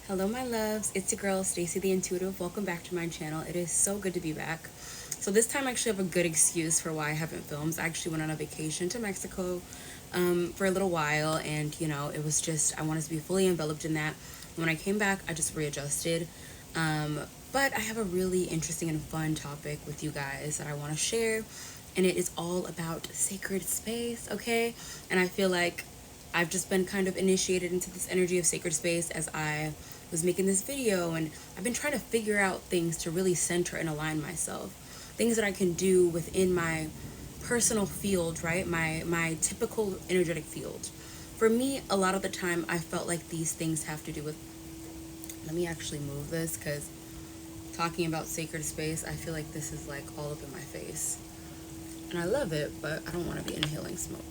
Hello my loves, it's your girl Stacy the Intuitive. Welcome back to my channel. It is so good to be back. So this time I actually have a good excuse for why I haven't filmed. I actually went on a vacation to Mexico for a little while, and it was just, I wanted to be fully enveloped in that. When I came back, I just readjusted. But I have a really interesting and fun topic with you guys that I want to share, and it is all about sacred space, okay? And I feel like I've just been kind of initiated into this energy of sacred space as I was making this video, and I've been trying to figure out things to really center and align myself. Things that I can do within my personal field, right? My typical energetic field. For me, a lot of the time I felt like these things have to do with, let me actually move this because talking about sacred space, I feel like this is like all up in my face. And I love it, but I don't want to be inhaling smoke.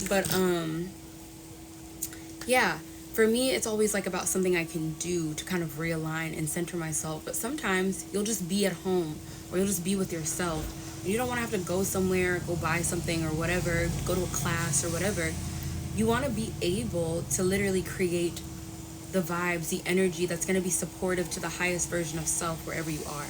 But yeah, for me it's always like about something I can do to kind of realign and center myself. But sometimes you'll just be at home or you'll just be with yourself. You don't want to have to go somewhere, go buy something or whatever, go to a class or whatever. You want to be able to literally create the vibes, the energy that's going to be supportive to the highest version of self wherever you are.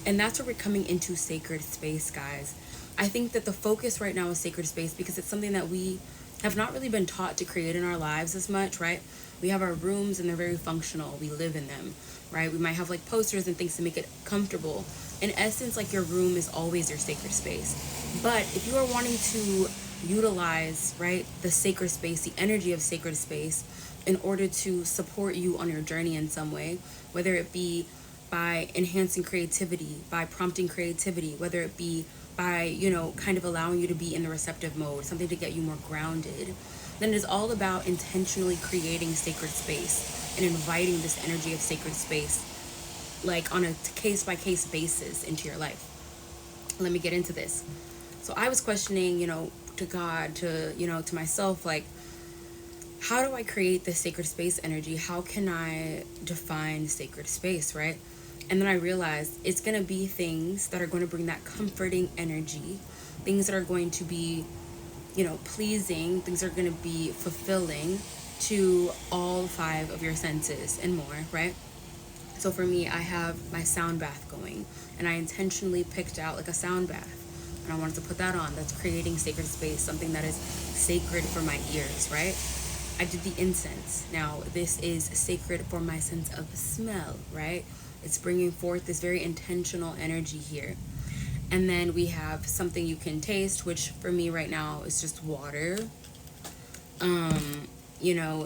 And that's where we're coming into sacred space, guys. I think that the focus right now is sacred space because it's something that we have not really been taught to create in our lives as much, right? We have our rooms and they're very functional. We live in them, right? We might have like posters and things to make it comfortable. In essence, like your room is always your sacred space. But if you are wanting to utilize, right, the sacred space, the energy of sacred space, in order to support you on your journey in some way, whether it be by enhancing creativity, by prompting creativity, whether it be by, kind of allowing you to be in the receptive mode, something to get you more grounded, then it is all about intentionally creating sacred space and inviting this energy of sacred space, like on a case by case basis into your life. Let me get into this. So I was questioning, to God, to myself, like, how do I create this sacred space energy? How can I define sacred space, right? And then I realized it's going to be things that are going to bring that comforting energy, things that are going to be, pleasing, things that are going to be fulfilling to all five of your senses and more, right? So for me, I have my sound bath going, and I intentionally picked out like a sound bath, and I wanted to put that on. That's creating sacred space, something that is sacred for my ears, right? I did the incense. Now, this is sacred for my sense of smell, right? It's bringing forth this very intentional energy here. And then we have something you can taste, which for me right now is just water.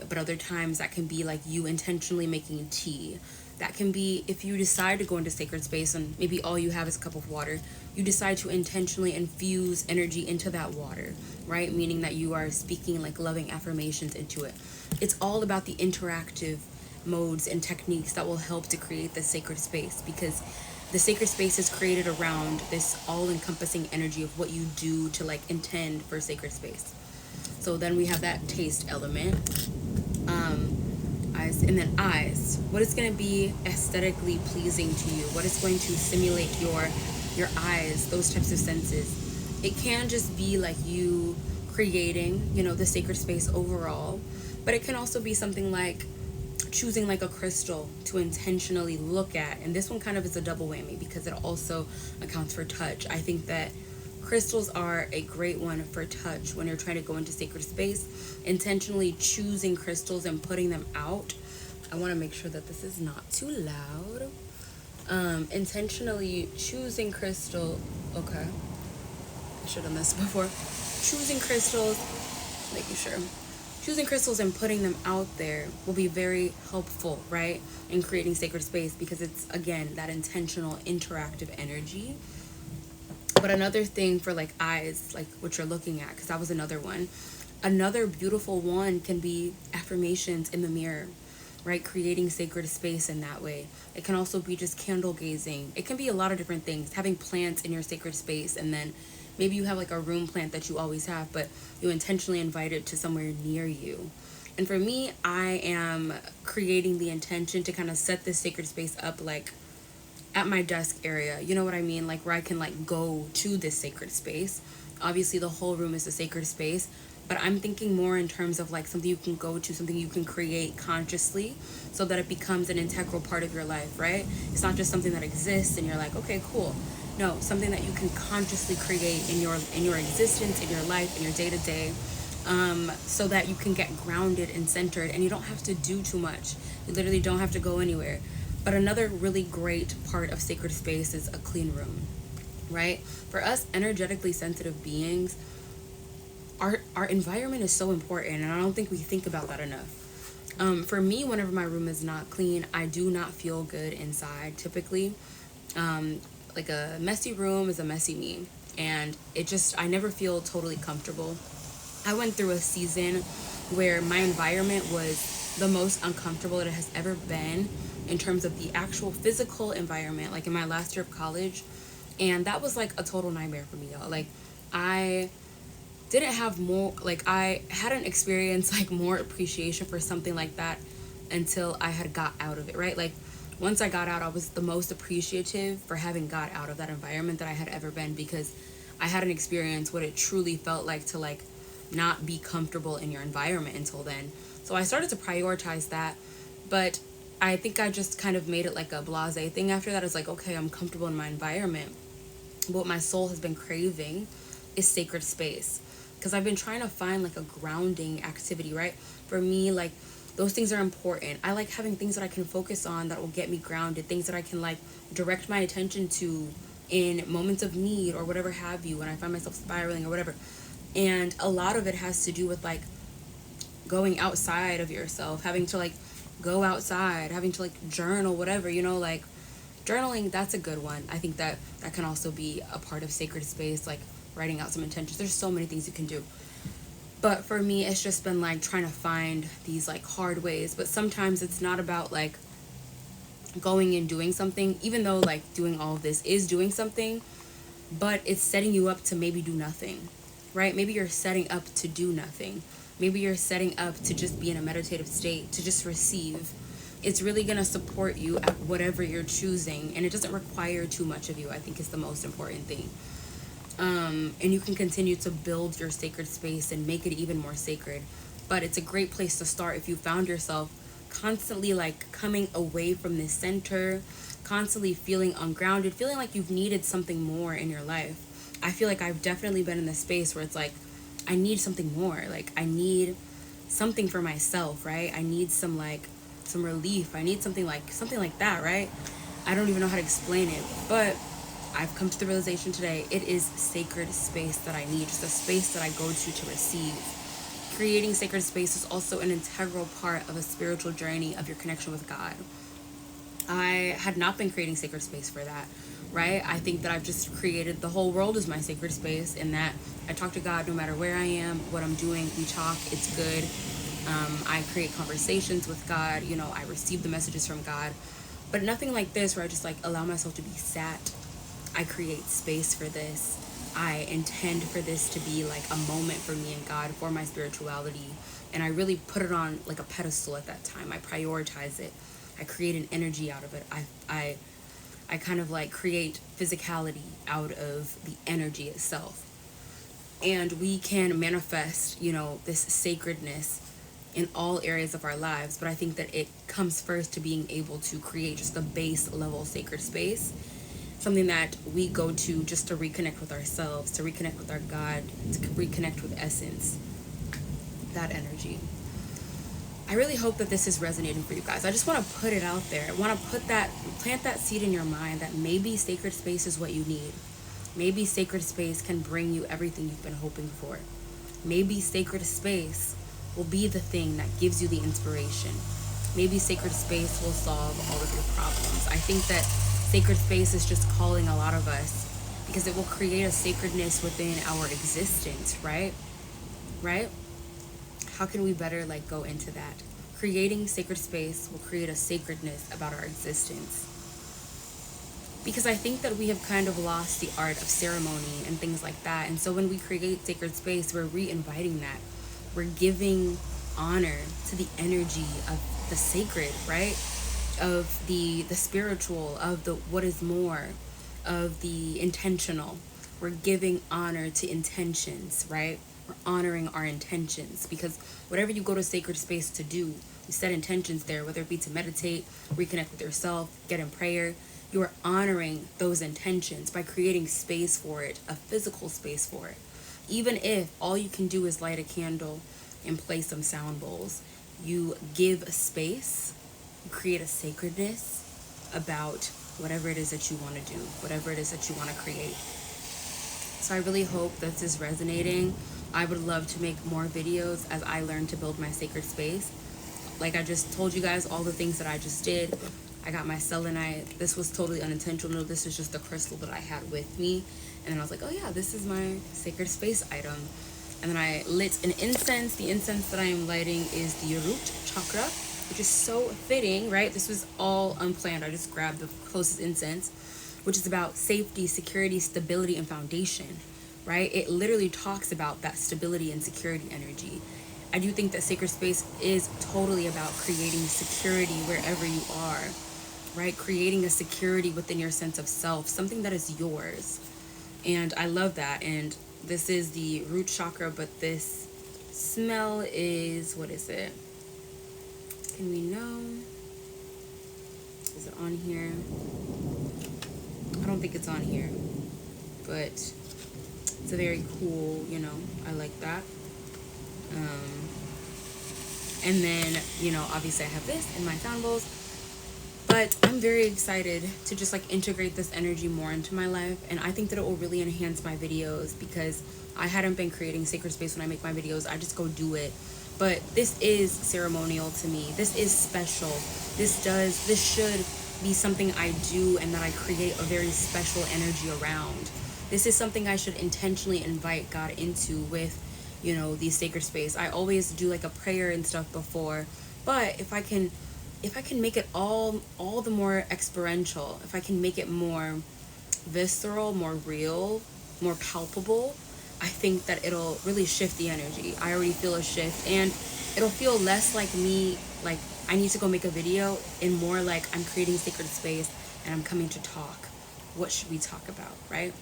But other times that can be like you intentionally making tea. That can be if you decide to go into sacred space and maybe all you have is a cup of water, you decide to intentionally infuse energy into that water, right? Meaning that you are speaking like loving affirmations into it. It's all about the interactive modes and techniques that will help to create the sacred space, because the sacred space is created around this all-encompassing energy of what you do to like intend for sacred space. So then we have that taste element. Eyes, and then eyes. What is going to be aesthetically pleasing to you? What is going to stimulate your eyes, those types of senses? It can just be like you creating, the sacred space overall, but it can also be something like choosing like a crystal to intentionally look at. And this one kind of is a double whammy because it also accounts for touch. I think that crystals are a great one for touch when you're trying to go into sacred space. Intentionally choosing crystals and putting them out. I want to make sure that this is not too loud. Intentionally choosing crystal. Okay, I should have done this before. Choosing crystals, making sure. Choosing crystals and putting them out there will be very helpful, right, in creating sacred space, because it's, again, that intentional interactive energy. But another thing for like eyes, like what you're looking at, because that was another one. Another beautiful one can be affirmations in the mirror, right? Creating sacred space in that way. It can also be just candle gazing. It can be a lot of different things. Having plants in your sacred space, and then maybe you have like a room plant that you always have, but you intentionally invite it to somewhere near you. And for me, I am creating the intention to kind of set this sacred space up like at my desk area, you know what I mean? Like where I can like go to this sacred space. Obviously the whole room is a sacred space, but I'm thinking more in terms of like something you can go to, something you can create consciously so that it becomes an integral part of your life, right? It's not just something that exists and you're like, okay, cool. No, something that you can consciously create in your existence, in your life, in your day to day, so that you can get grounded and centered and you don't have to do too much. You literally don't have to go anywhere. But another really great part of sacred space is a clean room, right? For us energetically sensitive beings, our environment is so important, and I don't think we think about that enough. For me, whenever my room is not clean, I do not feel good inside typically. Like a messy room is a messy me, and I never feel totally comfortable. I went through a season where my environment was the most uncomfortable it has ever been in terms of the actual physical environment, like in my last year of college. And that was like a total nightmare for me, y'all. Like, I didn't have more, like, I hadn't experienced like more appreciation for something like that until I had got out of it, right? Like, once I got out, I was the most appreciative for having got out of that environment that I had ever been, because I hadn't experienced what it truly felt like to like not be comfortable in your environment until then. So I started to prioritize that, but I think I just kind of made it like a blasé thing after that. It's like, okay, I'm comfortable in my environment. But what my soul has been craving is sacred space, because I've been trying to find like a grounding activity, right? For me, like, those things are important. I like having things that I can focus on that will get me grounded, things that I can like direct my attention to in moments of need or whatever have you, when I find myself spiraling or whatever. And a lot of it has to do with like going outside of yourself, having to like go outside, having to like journal, whatever, like journaling. That's a good one. I think that that can also be a part of sacred space, like writing out some intentions. There's so many things you can do. But for me, it's just been like trying to find these like hard ways. But sometimes it's not about like going and doing something, even though like doing all of this is doing something, but it's setting you up to maybe do nothing, right? Maybe you're setting up to do nothing. Maybe you're setting up to just be in a meditative state, to just receive. It's really going to support you at whatever you're choosing, and it doesn't require too much of you, I think, is the most important thing. And you can continue to build your sacred space and make it even more sacred. But it's a great place to start if you found yourself constantly like coming away from this center, constantly feeling ungrounded, feeling like you've needed something more in your life. I feel like I've definitely been in this space where it's like, I need something more. Like, I need something for myself, right? I need some relief. I need something like that, right? I don't even know how to explain it, but I've come to the realization today, it is sacred space that I need, just a space that I go to receive. Creating sacred space is also an integral part of a spiritual journey of your connection with God. I had not been creating sacred space for that, right? I think that I've just created, the whole world is my sacred space, in that I talk to God no matter where I am, what I'm doing. We talk, it's good. I create conversations with God, I receive the messages from God, but nothing like this where I just like allow myself to be sat. I create space for this. I intend for this to be like a moment for me and God, for my spirituality. And I really put it on like a pedestal at that time. I prioritize it. I create an energy out of it. I kind of like create physicality out of the energy itself. And we can manifest, this sacredness in all areas of our lives. But I think that it comes first to being able to create just a base level sacred space, something that we go to just to reconnect with ourselves, to reconnect with our God, to reconnect with essence, that energy. I really hope that this is resonating for you guys. I just want to put it out there. I want to plant that seed in your mind that maybe sacred space is what you need. Maybe sacred space can bring you everything you've been hoping for. Maybe sacred space will be the thing that gives you the inspiration. Maybe sacred space will solve all of your problems. I think that sacred space is just calling a lot of us, because it will create a sacredness within our existence, right? Right? How can we better like go into that? Creating sacred space will create a sacredness about our existence. Because I think that we have kind of lost the art of ceremony and things like that. And so when we create sacred space, we're re-inviting that. We're giving honor to the energy of the sacred, right? Of the spiritual, of the what is more, of the intentional. We're giving honor to intentions, right? we're honoring our intentions, because whatever you go to sacred space to do, you set intentions there, whether it be to meditate, reconnect with yourself, get in prayer. You are honoring those intentions by creating space for it, a physical space for it. Even if all you can do is light a candle and play some sound bowls, you give a space, you create a sacredness about whatever it is that you want to do, whatever it is that you want to create. So I really hope this is resonating. I would love to make more videos as I learn to build my sacred space. Like I just told you guys, all the things that I just did. I got my selenite. This was totally unintentional. This is just the crystal that I had with me. And then I was like, oh yeah, this is my sacred space item. And then I lit an incense. The incense that I am lighting is the root chakra, which is so fitting, right? This was all unplanned. I just grabbed the closest incense, which is about safety, security, stability, and foundation, right? It literally talks about that stability and security energy. I do think that sacred space is totally about creating security wherever you are, right? Creating a security within your sense of self, something that is yours. And I love that. And this is the root chakra, but this smell is, what is it? Can we know? Is it on here? I don't think it's on here, but it's a very cool, I like that. And then, obviously I have this in my sound bowls, but I'm very excited to just like integrate this energy more into my life. And I think that it will really enhance my videos, because I hadn't been creating sacred space when I make my videos. I just go do it. But this is ceremonial to me. This is special. This should be something I do and that I create a very special energy around. This is something I should intentionally invite God into with, the sacred space. I always do like a prayer and stuff before, but if I can make it all the more experiential, if I can make it more visceral, more real, more palpable, I think that it'll really shift the energy. I already feel a shift, and it'll feel less like me, like I need to go make a video, and more like I'm creating sacred space and I'm coming to talk. What should we talk about, right?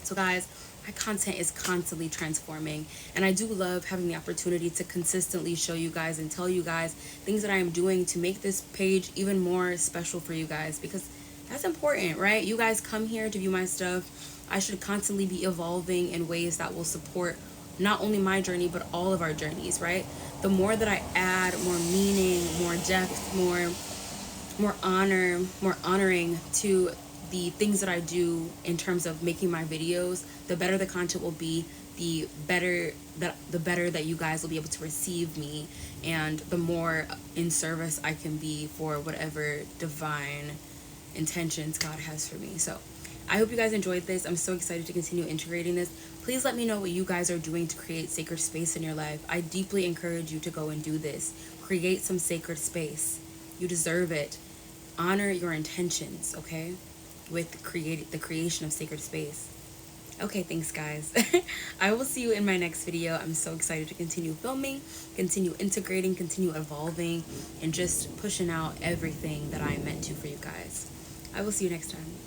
So guys, my content is constantly transforming, and I do love having the opportunity to consistently show you guys and tell you guys things that I am doing to make this page even more special for you guys, because that's important, right? You guys come here to view my stuff. I should constantly be evolving in ways that will support not only my journey, but all of our journeys, right? The more that I add more meaning, more depth, more honor, more honoring to the things that I do in terms of making my videos, the better the content will be, the better that you guys will be able to receive me, and the more in service I can be for whatever divine intentions God has for me. So I hope you guys enjoyed this. I'm so excited to continue integrating this. Please let me know what you guys are doing to create sacred space in your life. I deeply encourage you to go and do this. Create some sacred space. You deserve it. Honor your intentions, okay? With the creation of sacred space. Okay, thanks guys. I will see you in my next video. I'm so excited to continue filming, continue integrating, continue evolving, and just pushing out everything that I am meant to for you guys. I will see you next time.